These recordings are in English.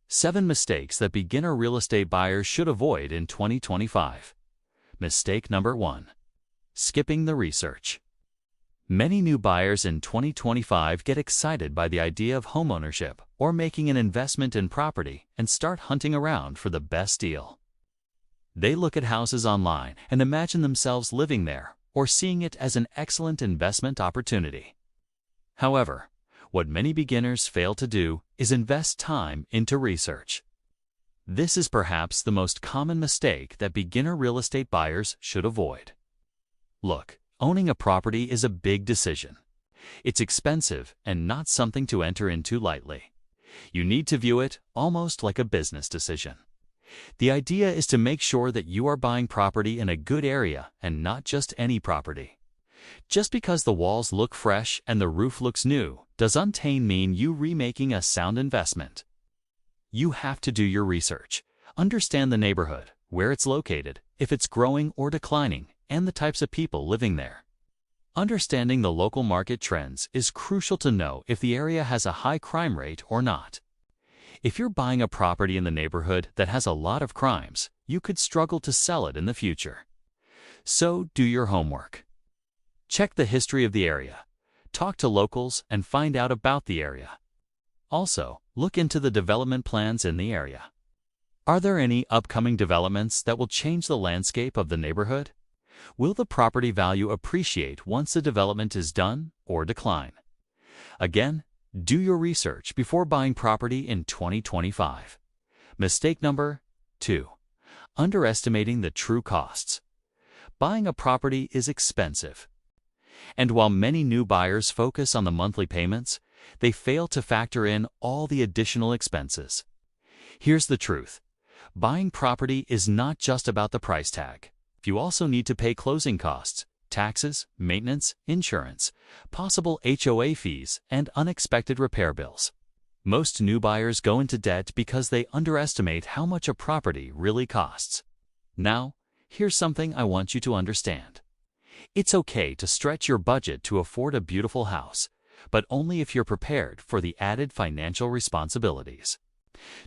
7 mistakes that beginner real estate buyers should avoid in 2025. Mistake number 1. Skipping the research. Many new buyers in 2025 get excited by the idea of homeownership or making an investment in property and start hunting around for the best deal. They look at houses online and imagine themselves living there or seeing it as an excellent investment opportunity. However, what many beginners fail to do is invest time into research. This is perhaps the most common mistake that beginner real estate buyers should avoid. Look, owning a property is a big decision. It's expensive and not something to enter into lightly. You need to view it almost like a business decision. The idea is to make sure that you are buying property in a good area and not just any property. Just because the walls look fresh and the roof looks new doesn't mean you remaking a sound investment. You have to do your research, understand the neighborhood, where it's located, if it's growing or declining, and the types of people living there. Understanding the local market trends is crucial to know if the area has a high crime rate or not. If you're buying a property in the neighborhood that has a lot of crimes, you could struggle to sell it in the future. So do your homework. Check the history of the area, talk to locals, and find out about the area. Also, look into the development plans in the area. Are there any upcoming developments that will change the landscape of the neighborhood? Will the property value appreciate once the development is done or decline? Again, do your research before buying property in 2025. Mistake number 2. Underestimating the true costs. Buying a property is expensive. And while many new buyers focus on the monthly payments, they fail to factor in all the additional expenses. Here's the truth. Buying property is not just about the price tag. You also need to pay closing costs, taxes, maintenance, insurance, possible HOA fees, and unexpected repair bills. Most new buyers go into debt because they underestimate how much a property really costs. Now, here's something I want you to understand. It's okay to stretch your budget to afford a beautiful house, but only if you're prepared for the added financial responsibilities.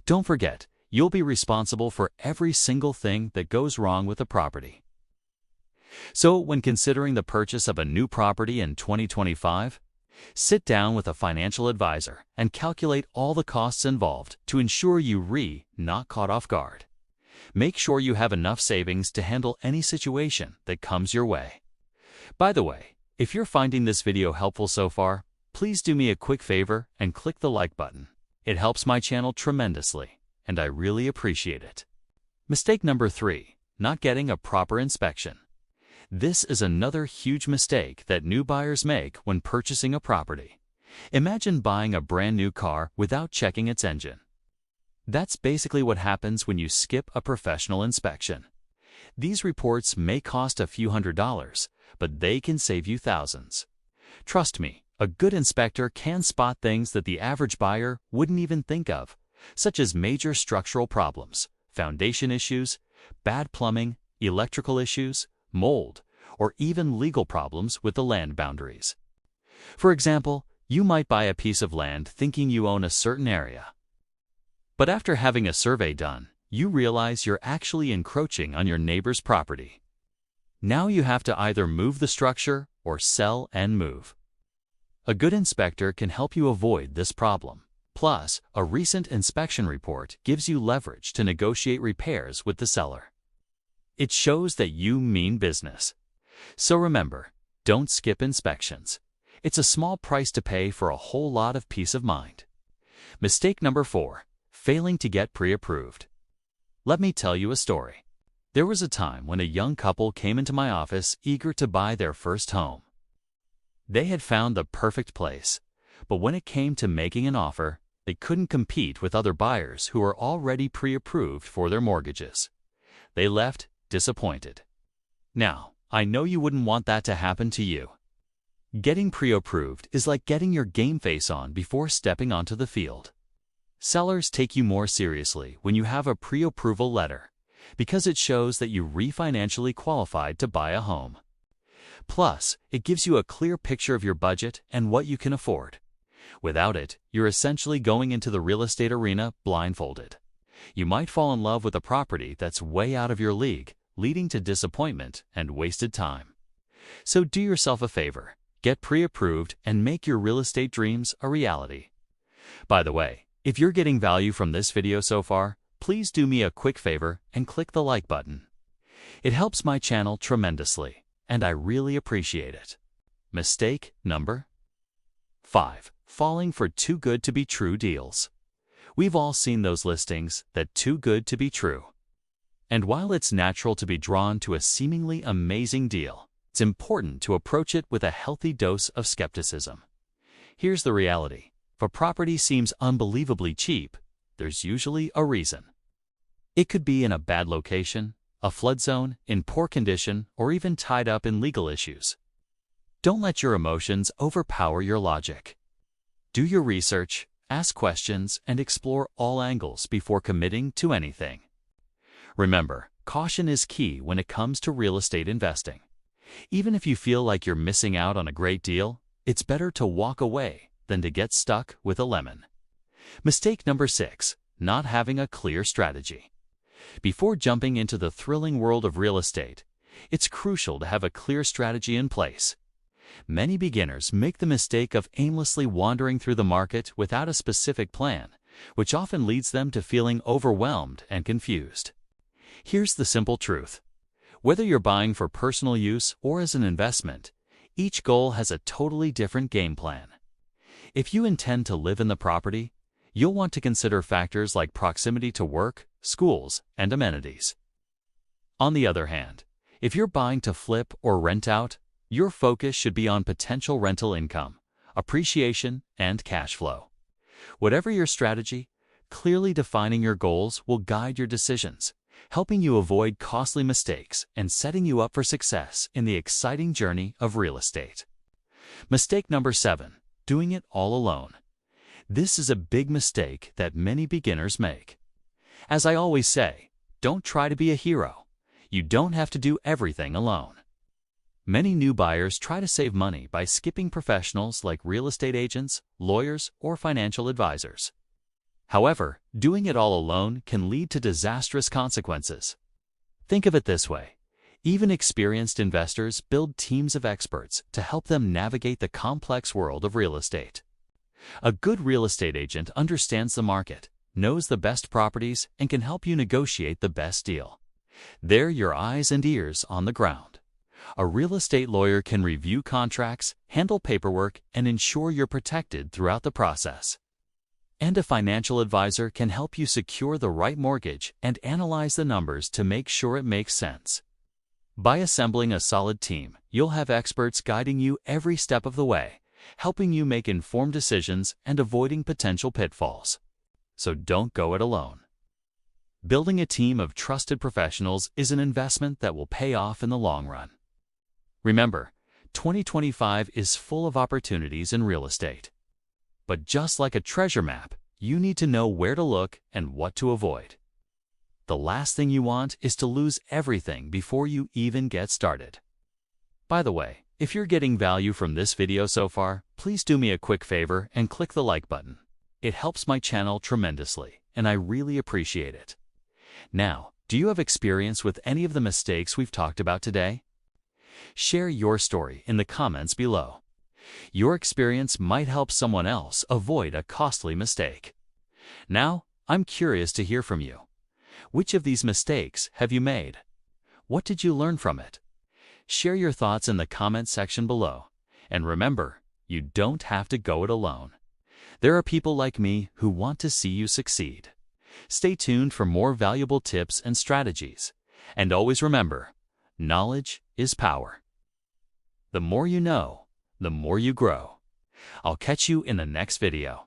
Don't forget, you'll be responsible for every single thing that goes wrong with the property. So, when considering the purchase of a new property in 2025, sit down with a financial advisor and calculate all the costs involved to ensure you not caught off guard. Make sure you have enough savings to handle any situation that comes your way. By the way, if you're finding this video helpful so far, please do me a quick favor and click the like button. It helps my channel tremendously, and I really appreciate it. Mistake number 3. Not getting a proper inspection. This is another huge mistake that new buyers make when purchasing a property. Imagine buying a brand new car without checking its engine. That's basically what happens when you skip a professional inspection. These reports may cost a few $100s, but they can save you thousands. Trust me, a good inspector can spot things that the average buyer wouldn't even think of, such as major structural problems, foundation issues, bad plumbing, electrical issues, mold, or even legal problems with the land boundaries. For example, you might buy a piece of land thinking you own a certain area. But after having a survey done, you realize you're actually encroaching on your neighbor's property. Now you have to either move the structure or sell and move. A good inspector can help you avoid this problem. Plus, a recent inspection report gives you leverage to negotiate repairs with the seller. It shows that you mean business. So remember, don't skip inspections. It's a small price to pay for a whole lot of peace of mind. Mistake number 4. Failing to get pre-approved. Let me tell you a story. There was a time when a young couple came into my office eager to buy their first home. They had found the perfect place, but when it came to making an offer, they couldn't compete with other buyers who were already pre-approved for their mortgages. They left disappointed. Now, I know you wouldn't want that to happen to you. Getting pre-approved is like getting your game face on before stepping onto the field. Sellers take you more seriously when you have a pre-approval letter, because it shows that you financially qualified to buy a home. Plus, it gives you a clear picture of your budget and what you can afford. Without it, you're essentially going into the real estate arena blindfolded. You might fall in love with a property that's way out of your league, leading to disappointment and wasted time. So do yourself a favor, get pre-approved and make your real estate dreams a reality. By the way, if you're getting value from this video so far, please do me a quick favor and click the like button. It helps my channel tremendously, and I really appreciate it. Mistake number 5. Falling for too good to be true deals. We've all seen those listings that too good to be true. And while it's natural to be drawn to a seemingly amazing deal, it's important to approach it with a healthy dose of skepticism. Here's the reality. If a property seems unbelievably cheap, there's usually a reason. It could be in a bad location, a flood zone, in poor condition, or even tied up in legal issues. Don't let your emotions overpower your logic. Do your research, ask questions, and explore all angles before committing to anything. Remember, caution is key when it comes to real estate investing. Even if you feel like you're missing out on a great deal, it's better to walk away than to get stuck with a lemon. Mistake number 6. Not having a clear strategy. Before jumping into the thrilling world of real estate, it's crucial to have a clear strategy in place. Many beginners make the mistake of aimlessly wandering through the market without a specific plan, which often leads them to feeling overwhelmed and confused. Here's the simple truth. Whether you're buying for personal use or as an investment, each goal has a totally different game plan. If you intend to live in the property, you'll want to consider factors like proximity to work, schools, and amenities. On the other hand, if you're buying to flip or rent out, your focus should be on potential rental income, appreciation, and cash flow. Whatever your strategy, clearly defining your goals will guide your decisions, helping you avoid costly mistakes and setting you up for success in the exciting journey of real estate. Mistake number 7. Doing it all alone. This is a big mistake that many beginners make. As I always say, don't try to be a hero. You don't have to do everything alone. Many new buyers try to save money by skipping professionals like real estate agents, lawyers, or financial advisors. However, doing it all alone can lead to disastrous consequences. Think of it this way. Even experienced investors build teams of experts to help them navigate the complex world of real estate. A good real estate agent understands the market, knows the best properties, and can help you negotiate the best deal. They're your eyes and ears on the ground. A real estate lawyer can review contracts, handle paperwork, and ensure you're protected throughout the process. And a financial advisor can help you secure the right mortgage and analyze the numbers to make sure it makes sense. By assembling a solid team, you'll have experts guiding you every step of the way, helping you make informed decisions and avoiding potential pitfalls. So don't go it alone. Building a team of trusted professionals is an investment that will pay off in the long run. Remember, 2025 is full of opportunities in real estate. But just like a treasure map, you need to know where to look and what to avoid. The last thing you want is to lose everything before you even get started. By the way, if you're getting value from this video so far, please do me a quick favor and click the like button. It helps my channel tremendously, and I really appreciate it. Now, do you have experience with any of the mistakes we've talked about today? Share your story in the comments below. Your experience might help someone else avoid a costly mistake. Now, I'm curious to hear from you. Which of these mistakes have you made? What did you learn from it? Share your thoughts in the comment section below. And remember, you don't have to go it alone. There are people like me who want to see you succeed. Stay tuned for more valuable tips and strategies. And always remember, knowledge is power. The more you know, the more you grow. I'll catch you in the next video.